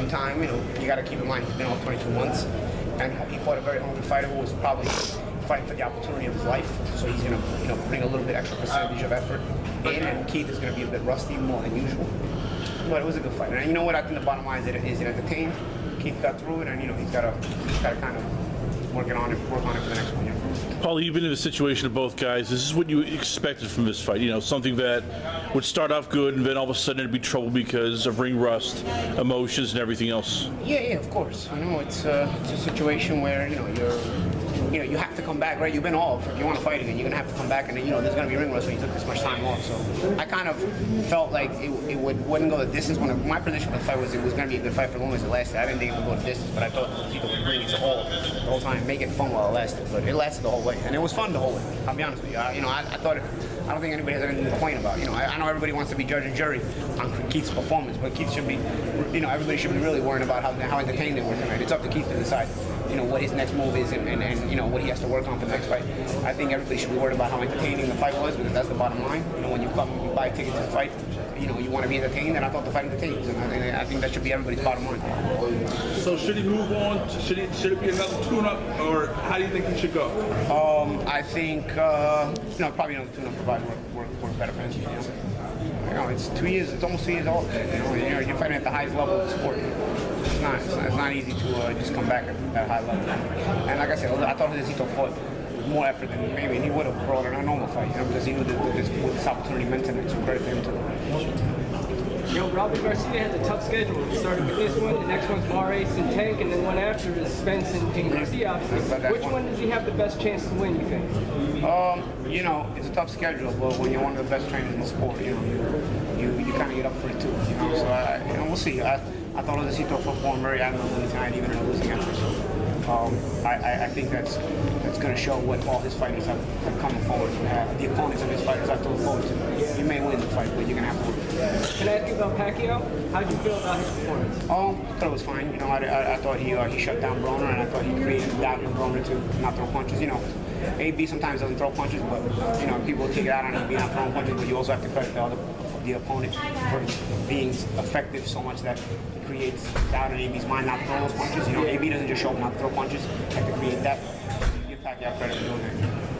same time, you got to keep in mind he's been off 22 months, and he fought a very hungry fighter who was probably fighting for the opportunity of his life. So he's going to, bring a little bit extra percentage of effort in, and Keith is going to be a bit rusty more than usual. But it was a good fight, and you know what? I think the bottom line is it entertained. Keith got through it, and he's got to kind of work on it for the next one. Paulie, you've been in the situation of both guys. This is what you expected from this fight. Something that would start off good, and then all of a sudden it'd be trouble because of ring rust, emotions, and everything else. Yeah, of course. It's a situation where you have to come back, right? You've been off. If you want to fight again, you're gonna have to come back, and there's gonna be ring rust when you took this much time off. So I kind of felt like it wouldn't go the distance. My prediction for the fight was it was gonna be a good fight for as long as it lasted. I didn't think it would go the distance, but I thought Tito would bring it to all the whole time, make it fun while it lasted. But it lasted the whole way, and it was fun the whole way. I'll be honest with you. I thought I don't think anybody has anything to complain about. I know everybody wants to be judge and jury on Keith's performance, but Keith should be, everybody should be really worrying about how entertaining they were tonight. It's up to Keith to decide, what his next move is and what he has to work on for the next fight. I think everybody should be worried about how entertaining the fight was, because that's the bottom line. When you come and you buy a ticket to the fight, you want to be entertained, and I thought the fight entertained, and I think that should be everybody's bottom line. So should he move on? Should it be another tune-up, or how do you think he should go? I think probably another tune-up provide work better for him. It's 2 years. It's almost 2 years old. You're fighting at the highest level of the sport. It's not easy to just come back at a high level. And like I said, I thought Tito fought with more effort than maybe he would have brought in a normal fight, because he knew what this opportunity meant to him. So credit to him too. Robert Garcia has a tough schedule. He started with this one, the next one's Maurice and Tank, and then one after is Spence and Garcia, obviously. Which one does he have the best chance to win, you think? It's a tough schedule, but when you're one of the best trainers in the sport, you kind of get up for it too. So we'll see. I thought Tito performed very admirably tonight, even in a losing effort. So I think that's going to show what all his fighters have coming forward. The opponents of his fighters have to look forward to. You may win the fight, but you're going to have to work. Can I ask you about Pacquiao? How did you feel about his performance? I thought it was fine. I thought he shut down Broner, and I thought he created doubt in Broner to not throw punches. AB sometimes doesn't throw punches, but people take it out on AB not throwing punches. But you also have to credit the opponent for being effective so much that it creates doubt in AB's mind not to throw those punches. AB doesn't just show up not to throw punches. You have to create that. Give Pacquiao credit for doing that.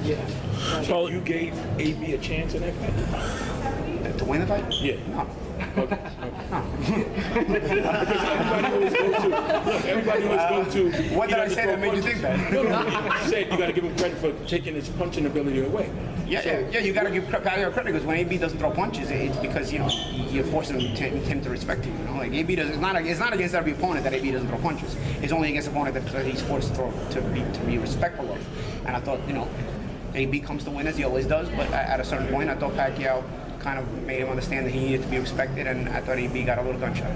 Yeah. So you gave AB a chance in that fight? To win the fight? Yeah. No. Okay. Everybody always go to. What did I say that made you think that? No, you said you got to give him credit for taking his punching ability away. Yeah, you got to give Pacquiao credit, because when AB doesn't throw punches, it's because you're forcing him to respect you. Like AB does, it's not against every opponent that AB doesn't throw punches. It's only against opponent that he's forced to be respectful of. And I thought AB comes to win as he always does, but at a certain point, I thought Pacquiao kind of made him understand that he needed to be respected, and I thought AB got a little gunshot.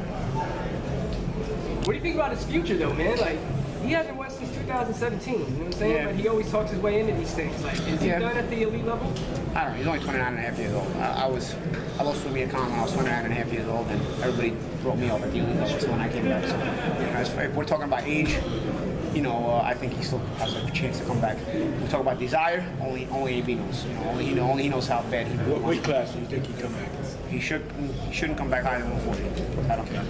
What do you think about his future, though, man? Like, he hasn't won since 2017, you know what I'm saying? Yeah. But he always talks his way into these things. Like, is he done at the elite level? I don't know. He's only 29 and a half years old. I lost to me a Conor when I was 29 and a half years old, and everybody wrote me off at the elite level. So when I came back, if we're talking about age, I think he still has a chance to come back. We talk about desire, only AB knows. Only he knows how bad he. What weight class do you think he come back? He shouldn't come back higher than 140. I don't think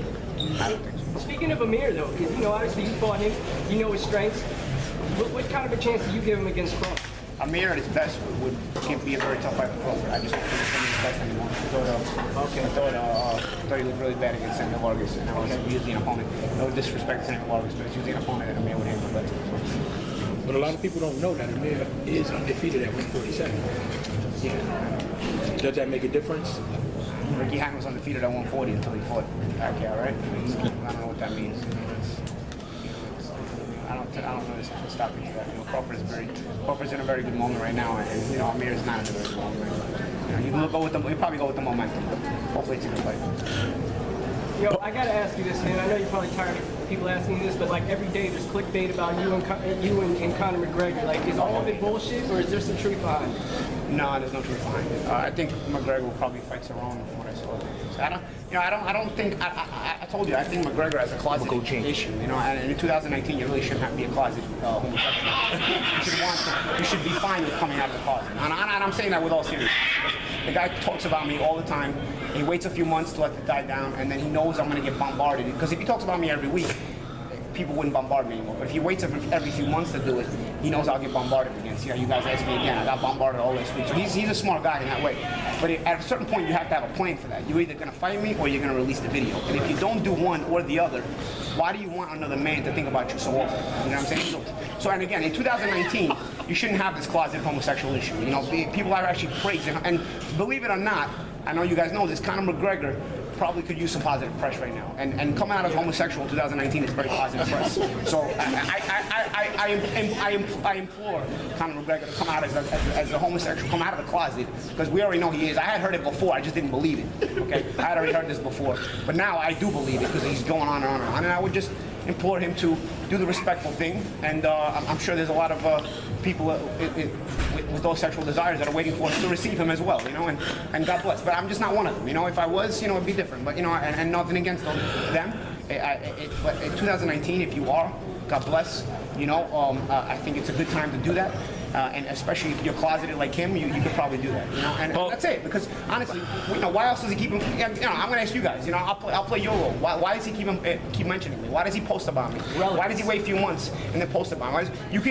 so. Speaking of Amir, though, because obviously you fought him, you know his strengths. What kind of a chance do you give him against Crawford? Amir at his best can't be a very tough fight for Crawford. I just don't think he's his best anymore. I thought he looked really bad against Samuel Vargas, and I was usually an opponent. No disrespect to Samuel Vargas, but it's usually an opponent that Amir would handle better. But a lot of people don't know that Amir is undefeated at 147. Yeah. Does that make a difference? Ricky Hatton was undefeated at 140 until he fought Pacquiao, right? I don't know what that means. I don't know this stopping that. Crawford's in a very good moment right now, and Amir is not in a very good moment right now. You probably go with the momentum, but hopefully it's a good fight. I gotta ask you this, man. I know you're probably tired of people asking you this, but like every day there's clickbait about you and Conor McGregor. Like, is all of it bullshit, or is there some truth behind it? No, there's no truth behind it. I think McGregor will probably fight Cerrone from what I saw. So I don't think. I told you, I think McGregor has a closet issue. And in 2019, you really shouldn't have to be a closet homosexual. You should be fine with coming out of the closet. And I'm saying that with all seriousness. The guy talks about me all the time. He waits a few months to let it die down, and then he knows I'm going to get bombarded. Because if he talks about me every week, people wouldn't bombard me anymore. But if he waits every few months to do it, he knows I'll get bombarded again. See how you guys asked me again. I got bombarded all this week. So he's a smart guy in that way. But at a certain point, you have to have a plan for that. You're either going to fight me or you're going to release the video. And if you don't do one or the other, why do you want another man to think about you so often? You know what I'm saying? So and again, in 2019, you shouldn't have this closet homosexual issue. You know, people are actually praising, and believe it or not, I know you guys know this, Conor McGregor probably could use some positive press right now. And coming out as homosexual in 2019 is very positive press. So I implore Conor McGregor to come out as a homosexual, come out of the closet, because we already know he is. I had heard it before, I just didn't believe it. Okay, I had already heard this before, but now I do believe it because he's going on and on and on. And I would just implore him to do the respectful thing, and I'm sure there's a lot of people with those sexual desires that are waiting for us to receive him as well, you know, and God bless. But I'm just not one of them, you know. If I was, you know, it'd be different. But you know, and nothing against them. But in 2019, if you are, God bless. You know, I think it's a good time to do that. And especially if you're closeted like him, you could probably do that, you know. And that's it. Because honestly, you know, why else does he keep him? You know, I'm gonna ask you guys. You know, I'll play your role. Why does he keep mentioning me? Why does he post about me? Why does he wait a few months and then post about me? If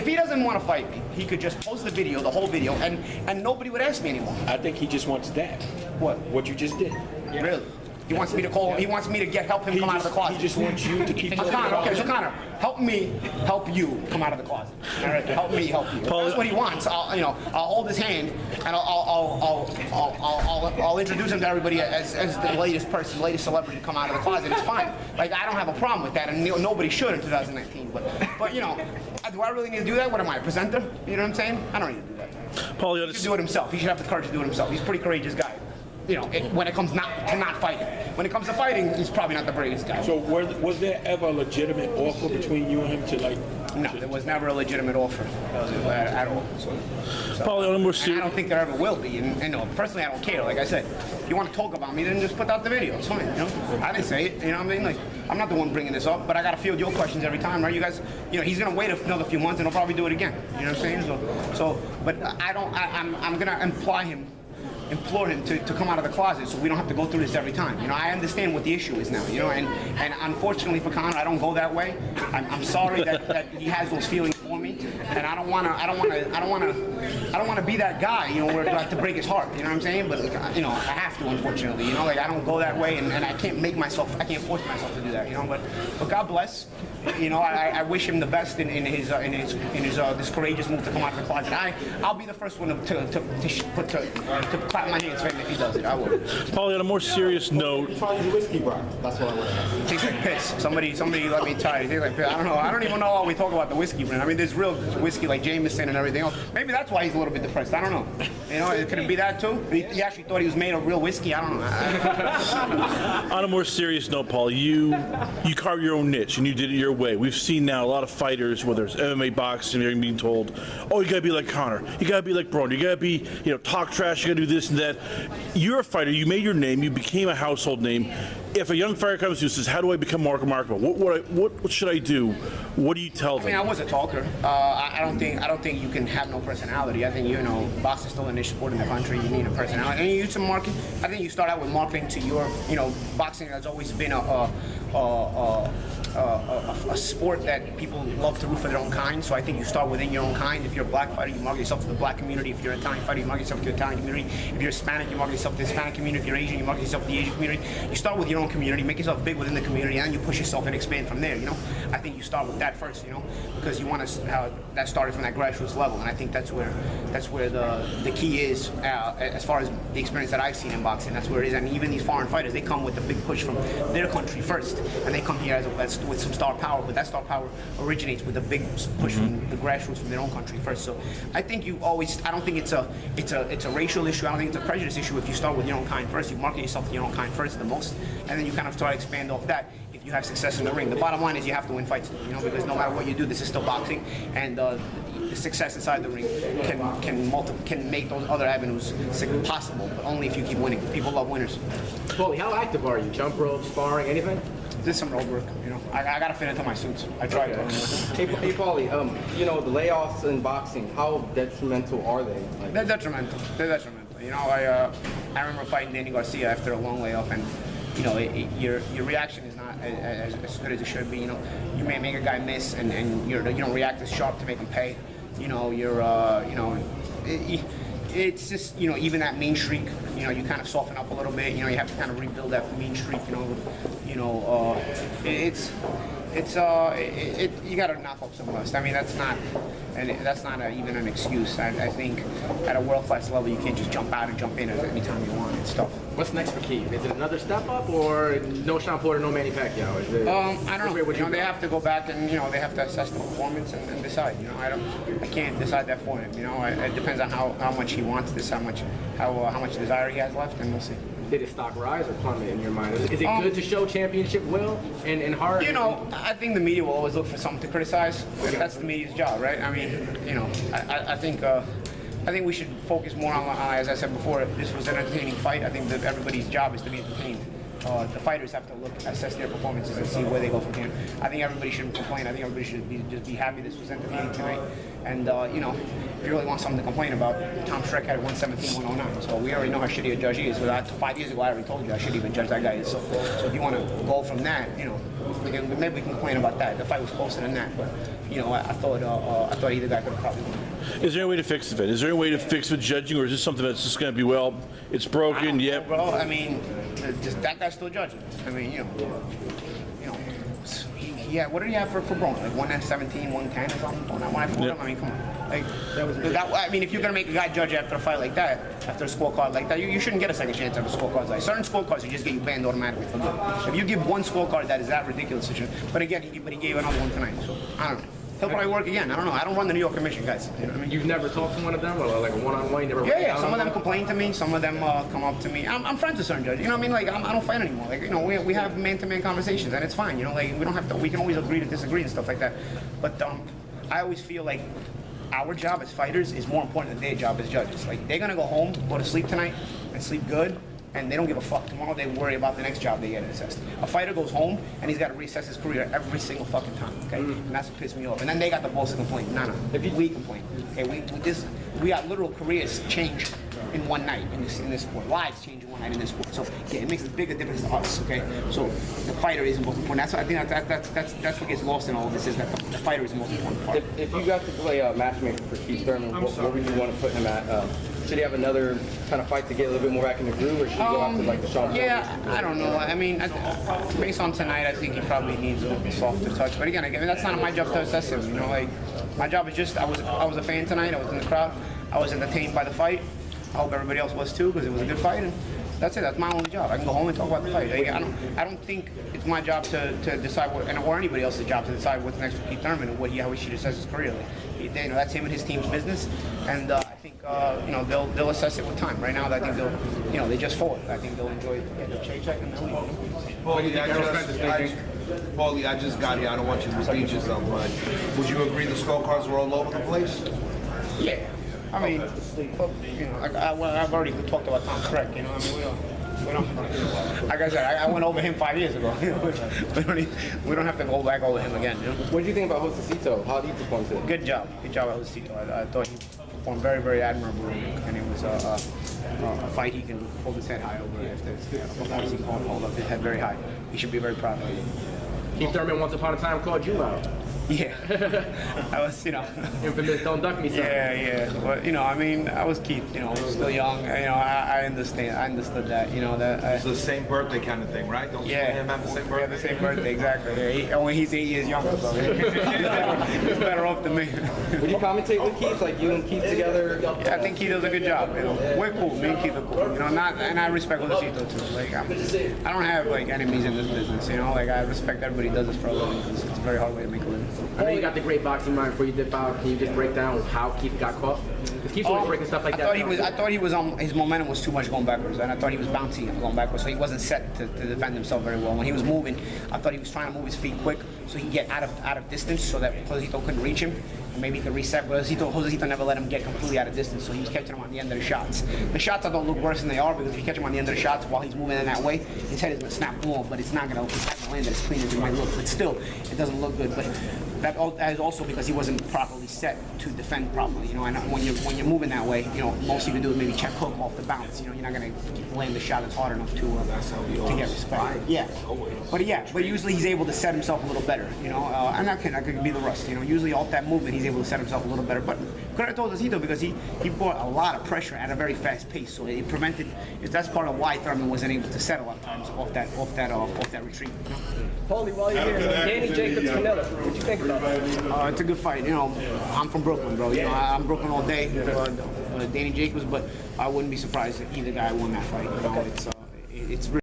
he doesn't want to fight me, he could just post the video, the whole video, and nobody would ask me anymore. I think he just wants that. What you just did. Yeah. Really? He wants me to call. He wants me to help him come out of the closet. He just wants you to keep. Conor, okay, so Conor, help me help you come out of the closet. All right, help me help you. That's what he wants. I'll hold his hand and I'll introduce him to everybody as the latest person, latest celebrity to come out of the closet. It's fine. Like, I don't have a problem with that, and nobody should in 2019. But you know, do I really need to do that? What am I, a presenter? You know what I'm saying? I don't need to do that. Paulie, he should do it himself. He should have the courage to do it himself. He's a pretty courageous guy. You know, when it comes to not fighting. When it comes to fighting, he's probably not the bravest guy. So was there ever a legitimate offer between you and him to like? No, there was never a legitimate offer at all. So Paulie, I don't think there ever will be. And no, personally, I don't care. Like I said, if you want to talk about me, then just put out the video. It's fine. You know, I didn't say it. You know what I mean? Like, I'm not the one bringing this up, but I got to field your questions every time, right? You guys, you know, he's gonna wait another few months and he'll probably do it again. You know what I'm saying? But I'm gonna implore him to come out of the closet so we don't have to go through this every time. You know, I understand what the issue is now, you know, and unfortunately for Conor, I don't go that way. I'm sorry that he has those feelings for me, and I don't want to be that guy, you know, where I have to break his heart, you know what I'm saying? But you know, I have to, unfortunately, you know, like I don't go that way, and I can't force myself to do that, you know. But God bless. You know, I wish him the best in his this courageous move to come out of the closet. I'll be the first one to clap my hands for him if he does it. I will. Paulie, on a more serious note, Try the whiskey bar. That's what I want to ask. It tastes like piss. Somebody let me try it. It tastes like piss. I don't know. I don't even know why we talk about the whiskey brand. I mean, there's real whiskey like Jameson and everything else. Maybe that's why he's a little bit depressed. I don't know. You know, could it be that too? He actually thought he was made of real whiskey. I don't know. on a more serious note, Paulie, you carve your own niche and you did it your way. We've seen now a lot of fighters, whether it's MMA, boxing, they're being told, oh, you gotta be like Conor, you gotta be like Broner, you gotta be, you know, talk trash, you gotta do this and that. You're a fighter, you made your name, you became a household name. If a young fighter comes to you and says, how do I become more remarkable? What should I do? What do you tell them? I mean, I was a talker. I don't think you can have no personality. I think, you know, boxing's still a niche sport in the country. You need a personality, and you use some marketing. I think you start out with marketing to your, you know, boxing has always been a sport that people love to root for their own kind. So I think you start within your own kind. If you're a black fighter, you market yourself to the black community. If you're an Italian fighter, you market yourself to the Italian community. If you're Hispanic, you market yourself to the Hispanic community. If you're Asian, you market yourself to the Asian community. You start with your own community, make yourself big within the community, and then you push yourself and expand from there. You know, I think you start with that first. You know, because you want to how that started from that grassroots level, and I think that's where the key is as far as the experience that I've seen in boxing. That's where it is, and even these foreign fighters, they come with a big push from their country first, and they come here with some star power. But that star power originates with a big push from the grassroots from their own country first. So I think I don't think it's a racial issue. I don't think it's a prejudice issue. If you start with your own kind first, you market yourself to your own kind first the most, and then you kind of try to expand off that. If you have success in the ring, the bottom line is you have to win fights, you know, because no matter what you do, this is still boxing, and the success inside the ring can make those other avenues possible, but only if you keep winning. People love winners. Paulie, how active are you? Jump rope, sparring, anything? Did some road work, you know. I gotta fit into my suits. I tried to. Hey, Paulie, you know, the layoffs in boxing, how detrimental are they? Like, They're detrimental. They're detrimental. You know, I remember fighting Danny Garcia after a long layoff, and you know, your reaction is not as good as it should be. You know, you may make a guy miss, and you don't react as sharp to make him pay. You know, it's just, you know, even that mean streak, you know, you kind of soften up a little bit. You know, you have to kind of rebuild that mean streak. You got to knock off some rust. I mean, that's not even an excuse. I think at a world-class level, you can't just jump out and jump in at any time you want. It's tough. What's next for Keith? Is it another step up, or no Sean Porter, no Manny Pacquiao? Is it, I don't know. You know, they have to go back and, you know, they have to assess the performance and decide. You know, I can't decide that for him. You know, it depends on how much he wants this, how much desire he has left, and we'll see. Did his stock rise or plummet in your mind? Is it good to show championship will and heart? You know, I think the media will always look for something to criticize. That's the media's job, right? I mean, you know, I think we should focus more on, as I said before, this was an entertaining fight. I think that everybody's job is to be entertained. The fighters have to assess their performances and see where they go from here. I think everybody shouldn't complain. I think everybody should just be happy this was entertaining tonight. And, you know, if you really want something to complain about, Tom Schreck had 117, 109. So we already know how shitty a judge he is. 5 years ago, I already told you I shouldn't even judge that guy. So if you want to go from that, you know, maybe we can complain about that. The fight was closer than that. But, you know, I thought either guy could have probably won. Is there a way to fix it? Is there a way to fix the judging, or is this something that's just going to be, well, it's broken, yep? Bro, I mean, that guy's still judging. I mean, you know, what did he have for Broner? Like 117, 110 or something? When I fought him, I mean, come on. Like, I mean, if you're gonna make a guy judge after a fight like that, after a scorecard like that, you shouldn't get a second chance after scorecards like certain scorecards. You just get you banned automatically from good. If you give one scorecard that is that ridiculous, but again, he gave another one tonight. So I don't know. He'll probably work again. I don't know. I don't run the New York Commission, guys. You know what I mean? You've never talked to one of them, or like a one-on-one? Yeah. Some of them complain to me. Some of them come up to me. I'm friends with certain judges. You know what I mean? Like I don't fight anymore. Like, you know, we have man-to-man conversations, and it's fine. You know, like we don't have to. We can always agree to disagree and stuff like that. But I always feel like our job as fighters is more important than their job as judges. Like they're gonna go home, go to sleep tonight, and sleep good. And they don't give a fuck. Tomorrow they worry about the next job they get assessed. A fighter goes home and he's got to reassess his career every single fucking time. Okay, and that's what pissed me off. And then they got the balls to complain. No. We complain. Okay, we got literal careers change in one night in this sport. Lives change in one night in this sport. So yeah, it makes a bigger difference to us. Okay, so the fighter is the most important. I think that's what gets lost in all of this, is that the fighter is the most important part. if you got to play a matchmaker for Keith Thurman, what would you want to put him at? Should he have another kind of fight to get a little bit more back in the groove, or should he go after like the Sean? Yeah, I don't know. I mean, based on tonight, I think he probably needs a little bit softer touch. But again, that's not my job to assess him. You know, like my job is just I was a fan tonight. I was in the crowd. I was entertained by the fight. I hope everybody else was too, because it was a good fight. And that's it. That's my only job. I can go home and talk about the fight. Like, I don't think it's my job to decide or anybody else's job to decide what's next for Keith Thurman and how he should assess his career. Like, you know, that's him and his team's business. And I think you know, they'll assess it with time. Right now, I think they just fought. I think they'll enjoy the paycheck and they'll leave. Paulie, I just got here. I don't want you to repeat yourself, but would you agree the scorecards were all over the place? Yeah. I mean, you know, I've already talked about Tom Schreck. You know, I mean, we don't. Like I said, I went over him 5 years ago. We don't have to go back over him again. You know? What did you think about Josecito? How did he perform today? Good job at Josecito. I thought he performed very, very admirably, and it was a fight he can hold his head high over. After performance, he can hold up his head very high. He should be very proud of it. Keith Thurman once upon a time called you out. Yeah, I was, you know. Infamous, don't duck me, son. Yeah. But, you know, I mean, I was Keith, you know, I was still young. You know, I understand. I understood that, you know. It's the same birthday kind of thing, right? Don't you and him have the same birthday? Yeah, the same birthday, exactly. Only he's 8 years younger, so he's better off than me. Would you commentate with Keith, like you and Keith together? Yeah, I think Keith does a good job, you know. We're cool, me and Keith are cool, you know, and I respect Josecito too. Like, I don't have, like, enemies in this business, you know. Like, I respect everybody who does this for a living, because it's a very hard way to make a living. I know you got the great boxing mind before you dip out. Can you just break down how Keith got caught? Because Keith's always breaking stuff like that. I thought he was his momentum was too much going backwards, and I thought he was bouncy going backwards, so he wasn't set to defend himself very well. When he was moving, I thought he was trying to move his feet quick so he could get out of distance, so that Josecito couldn't reach him. maybe he could reset. But Josecito never let him get completely out of distance, so he was catching him on the end of the shots. The shots don't look worse than they are because if you catch him on the end of the shots while he's moving in that way, his head is going to snap more, but it's not going to land as clean as it might look. But still, it doesn't look good. But that is also because he wasn't properly set to defend properly. You know, and when you're moving that way, you know, most you can do is maybe check hook off the bounce. You know, you're not going to land the shot that's hard enough to get respect. Yeah, but usually he's able to set himself a little better. You know, I'm not kidding. I could be the rust. You know, usually off that movement he's able to set himself a little better. But credit to Josecito because he brought a lot of pressure at a very fast pace, so it prevented. That's part of why Thurman wasn't able to set a lot of times off that retreat. You know? Paulie, while you're here, Danny Jacobs, Canelo. What you think about it? It's a good fight. You know, I'm from Brooklyn, bro. You know, I'm Brooklyn all day. Danny Jacobs, but I wouldn't be surprised if either guy won that fight. You know, it's really